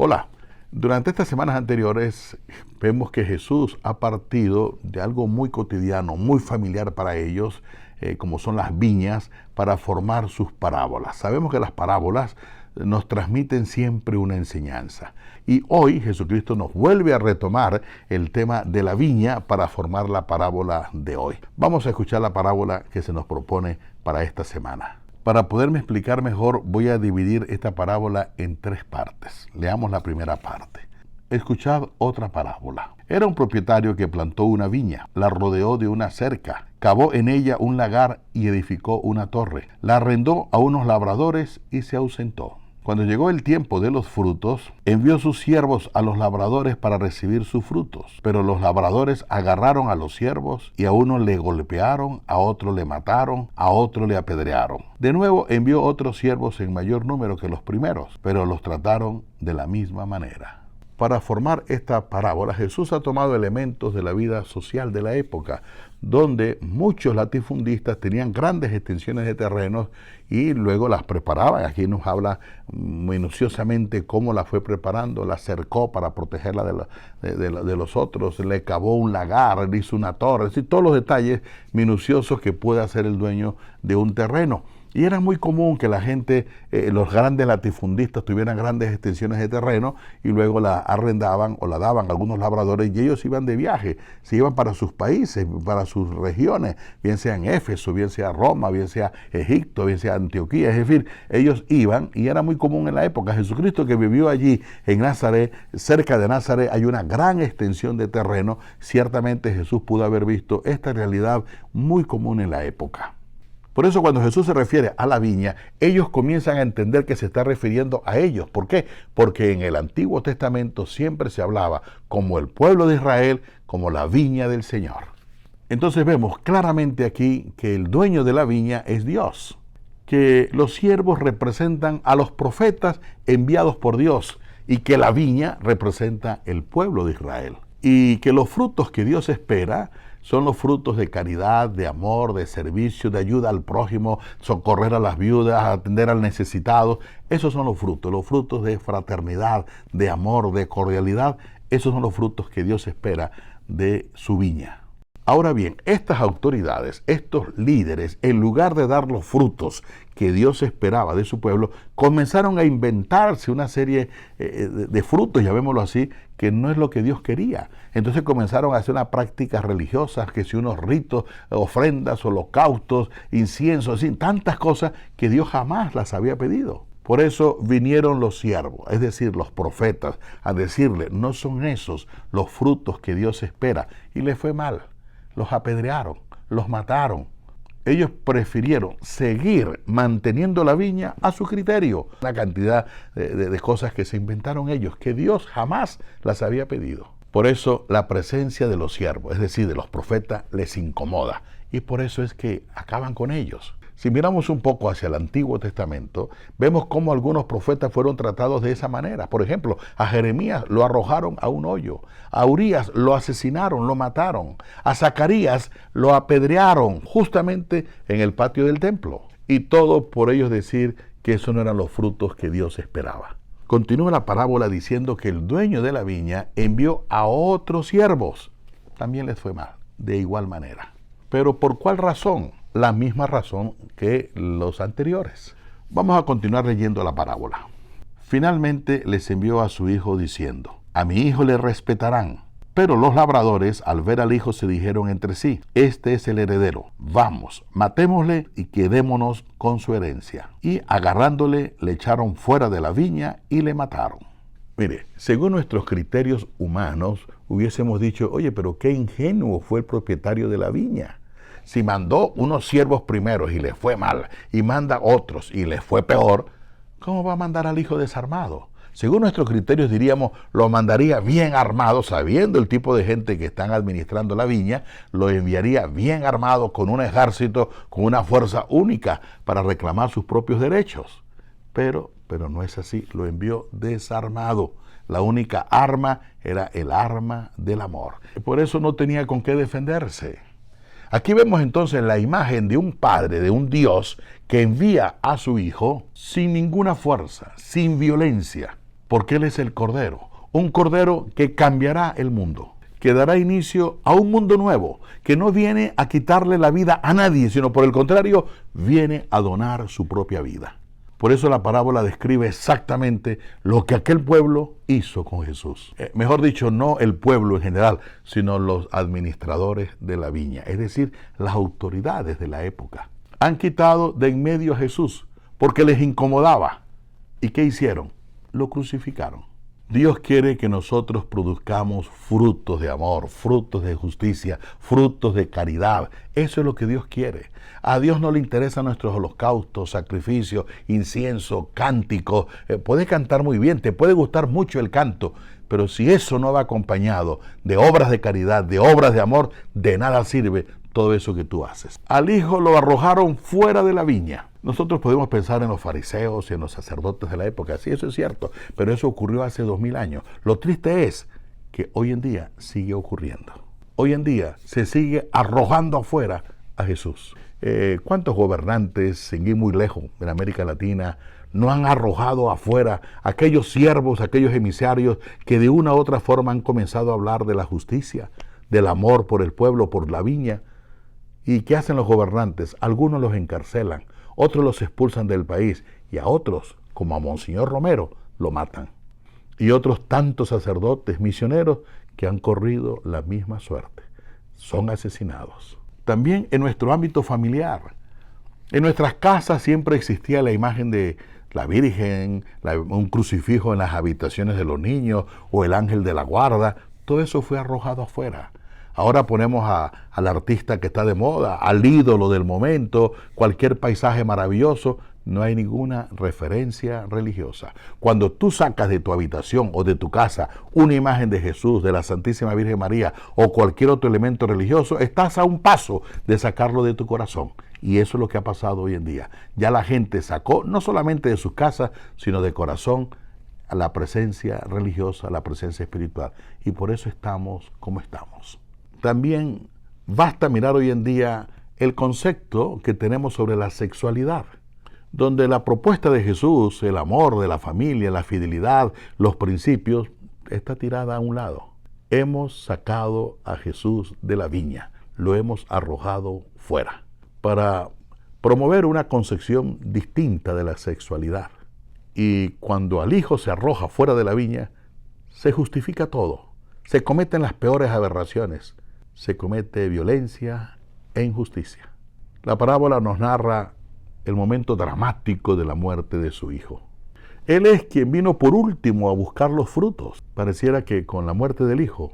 Hola, durante estas semanas anteriores vemos que Jesús ha partido de algo muy cotidiano, muy familiar para ellos, como son las viñas, para formar sus parábolas. Sabemos que las parábolas nos transmiten siempre una enseñanza. Y hoy Jesucristo nos vuelve a retomar el tema de la viña para formar la parábola de hoy. Vamos a escuchar la parábola que se nos propone para esta semana. Para poderme explicar mejor, voy a dividir esta parábola en tres partes. Leamos la primera parte. Escuchad otra parábola. Era un propietario que plantó una viña, la rodeó de una cerca, cavó en ella un lagar y edificó una torre. La arrendó a unos labradores y se ausentó. Cuando llegó el tiempo de los frutos, envió sus siervos a los labradores para recibir sus frutos. Pero los labradores agarraron a los siervos y a uno le golpearon, a otro le mataron, a otro le apedrearon. De nuevo envió otros siervos en mayor número que los primeros, pero los trataron de la misma manera. Para formar esta parábola, Jesús ha tomado elementos de la vida social de la época, donde muchos latifundistas tenían grandes extensiones de terrenos y luego las preparaban. Aquí nos habla minuciosamente cómo la fue preparando, la cercó para protegerla de los otros, le cavó un lagar, le hizo una torre, es decir, todos los detalles minuciosos que puede hacer el dueño de un terreno. Y era muy común que la gente, los grandes latifundistas tuvieran grandes extensiones de terreno y luego la arrendaban o la daban a algunos labradores y ellos iban de viaje, se iban para sus países, para sus regiones, bien sea en Éfeso, bien sea Roma, bien sea Egipto, bien sea Antioquía, es decir, ellos iban y era muy común en la época. Jesucristo, que vivió allí en Nazaret, cerca de Nazaret hay una gran extensión de terreno. Ciertamente Jesús pudo haber visto esta realidad muy común en la época. Por eso cuando Jesús se refiere a la viña, ellos comienzan a entender que se está refiriendo a ellos. ¿Por qué? Porque en el Antiguo Testamento siempre se hablaba como el pueblo de Israel, como la viña del Señor. Entonces vemos claramente aquí que el dueño de la viña es Dios, que los siervos representan a los profetas enviados por Dios y que la viña representa el pueblo de Israel. Y que los frutos que Dios espera son los frutos de caridad, de amor, de servicio, de ayuda al prójimo, socorrer a las viudas, atender al necesitado. Esos son los frutos de fraternidad, de amor, de cordialidad. Esos son los frutos que Dios espera de su viña. Ahora bien, estas autoridades, estos líderes, en lugar de dar los frutos que Dios esperaba de su pueblo, comenzaron a inventarse una serie de frutos, llamémoslo así, que no es lo que Dios quería. Entonces comenzaron a hacer unas prácticas religiosas, que si unos ritos, ofrendas, holocaustos, inciensos, así, tantas cosas que Dios jamás las había pedido. Por eso vinieron los siervos, es decir, los profetas, a decirle, no son esos los frutos que Dios espera. Y les fue mal. Los apedrearon, los mataron. Ellos prefirieron seguir manteniendo la viña a su criterio. Una cantidad de cosas que se inventaron ellos, que Dios jamás las había pedido. Por eso la presencia de los siervos, es decir, de los profetas, les incomoda. Y por eso es que acaban con ellos. Si miramos un poco hacia el Antiguo Testamento, vemos cómo algunos profetas fueron tratados de esa manera. Por ejemplo, a Jeremías lo arrojaron a un hoyo, a Urías lo asesinaron, lo mataron, a Zacarías lo apedrearon justamente en el patio del templo. Y todo por ellos decir que esos no eran los frutos que Dios esperaba. Continúa la parábola diciendo que el dueño de la viña envió a otros siervos. También les fue mal, de igual manera. ¿Pero por cuál razón? La misma razón que los anteriores. Vamos a continuar leyendo la parábola. Finalmente les envió a su hijo diciendo, a mi hijo le respetarán. Pero los labradores, al ver al hijo, se dijeron entre sí, este es el heredero, vamos, matémosle y quedémonos con su herencia. Y agarrándole, le echaron fuera de la viña y le mataron. Mire, según nuestros criterios humanos, hubiésemos dicho, oye, pero qué ingenuo fue el propietario de la viña. Si mandó unos siervos primeros y les fue mal, y manda otros y les fue peor, ¿cómo va a mandar al hijo desarmado? Según nuestros criterios diríamos, lo mandaría bien armado, sabiendo el tipo de gente que están administrando la viña, lo enviaría bien armado con un ejército, con una fuerza única para reclamar sus propios derechos. Pero no es así, lo envió desarmado. La única arma era el arma del amor. Por eso no tenía con qué defenderse. Aquí vemos entonces la imagen de un padre, de un Dios, que envía a su hijo sin ninguna fuerza, sin violencia. porque Él es el Cordero. Un Cordero que cambiará el mundo, que dará inicio a un mundo nuevo, que no viene a quitarle la vida a nadie, sino por el contrario, viene a donar su propia vida. Por eso la parábola describe exactamente lo que aquel pueblo hizo con Jesús. Mejor dicho, no el pueblo en general, sino los administradores de la viña, es decir, las autoridades de la época. Han quitado de en medio a Jesús porque les incomodaba. ¿Y qué hicieron? Lo crucificaron. Dios quiere que nosotros produzcamos frutos de amor, frutos de justicia, frutos de caridad. Eso es lo que Dios quiere. A Dios no le interesan nuestros holocaustos, sacrificios, incienso, cánticos. Puedes cantar muy bien, te puede gustar mucho el canto, pero si eso no va acompañado de obras de caridad, de obras de amor, de nada sirve todo eso que tú haces. Al hijo lo arrojaron fuera de la viña. Nosotros podemos pensar en los fariseos y en los sacerdotes de la época, sí, eso es cierto, pero eso ocurrió hace 2000 años. Lo triste es que hoy en día sigue ocurriendo. Hoy en día se sigue arrojando afuera a Jesús. ¿Cuántos gobernantes, sin ir muy lejos, en América Latina, no han arrojado afuera a aquellos siervos, aquellos emisarios que de una u otra forma han comenzado a hablar de la justicia, del amor por el pueblo, por la viña? ¿Y qué hacen los gobernantes? Algunos los encarcelan, otros los expulsan del país y a otros, como a Monseñor Romero, lo matan. Y otros tantos sacerdotes misioneros que han corrido la misma suerte. Son asesinados. También en nuestro ámbito familiar. En nuestras casas siempre existía la imagen de la Virgen, un crucifijo en las habitaciones de los niños o el ángel de la guarda. Todo eso fue arrojado afuera. Ahora ponemos al artista que está de moda, al ídolo del momento, cualquier paisaje maravilloso. No hay ninguna referencia religiosa. Cuando tú sacas de tu habitación o de tu casa una imagen de Jesús, de la Santísima Virgen María o cualquier otro elemento religioso, estás a un paso de sacarlo de tu corazón. Y eso es lo que ha pasado hoy en día. Ya la gente sacó, no solamente de sus casas, sino de corazón, a la presencia religiosa, la presencia espiritual. Y por eso estamos como estamos. También basta mirar hoy en día el concepto que tenemos sobre la sexualidad, donde la propuesta de Jesús, el amor de la familia, la fidelidad, los principios, está tirada a un lado. Hemos sacado a Jesús de la viña, lo hemos arrojado fuera, para promover una concepción distinta de la sexualidad. Y cuando al hijo se arroja fuera de la viña, se justifica todo, se cometen las peores aberraciones, se comete violencia e injusticia. La parábola nos narra el momento dramático de la muerte de su hijo. Él es quien vino por último a buscar los frutos. Pareciera que con la muerte del hijo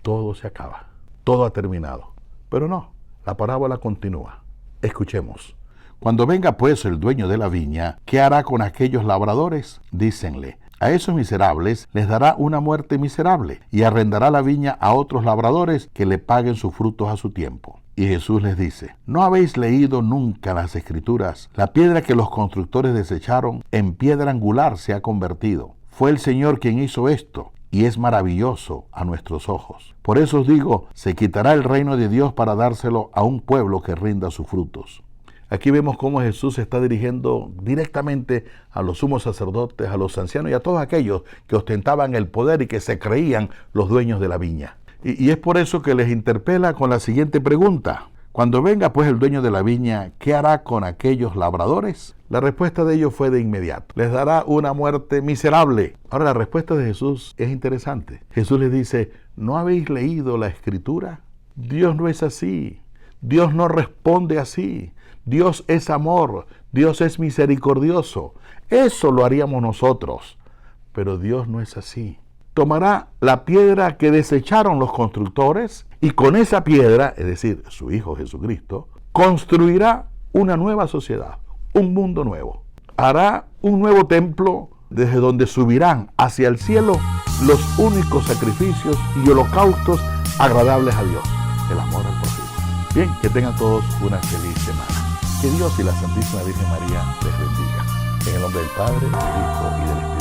todo se acaba, todo ha terminado. Pero no, la parábola continúa. Escuchemos. Cuando venga pues el dueño de la viña, ¿qué hará con aquellos labradores? Dícenle, a esos miserables les dará una muerte miserable y arrendará la viña a otros labradores que le paguen sus frutos a su tiempo. Y Jesús les dice, ¿no habéis leído nunca las Escrituras? La piedra que los constructores desecharon, en piedra angular se ha convertido. Fue el Señor quien hizo esto, y es maravilloso a nuestros ojos. Por eso os digo, se quitará el reino de Dios para dárselo a un pueblo que rinda sus frutos. Aquí vemos cómo Jesús se está dirigiendo directamente a los sumos sacerdotes, a los ancianos y a todos aquellos que ostentaban el poder y que se creían los dueños de la viña. Y es por eso que les interpela con la siguiente pregunta. Cuando venga pues el dueño de la viña, ¿qué hará con aquellos labradores? La respuesta de ellos fue de inmediato. Les dará una muerte miserable. Ahora la respuesta de Jesús es interesante. Jesús les dice, ¿no habéis leído la Escritura? Dios no es así. Dios no responde así. Dios es amor. Dios es misericordioso. Eso lo haríamos nosotros. Pero Dios no es así. Tomará la piedra que desecharon los constructores y con esa piedra, es decir, su Hijo Jesucristo, construirá una nueva sociedad, un mundo nuevo. Hará un nuevo templo desde donde subirán hacia el cielo los únicos sacrificios y holocaustos agradables a Dios, el amor al prójimo. Bien, que tengan todos una feliz semana. Que Dios y la Santísima Virgen María les bendiga. En el nombre del Padre, del Hijo y del Espíritu.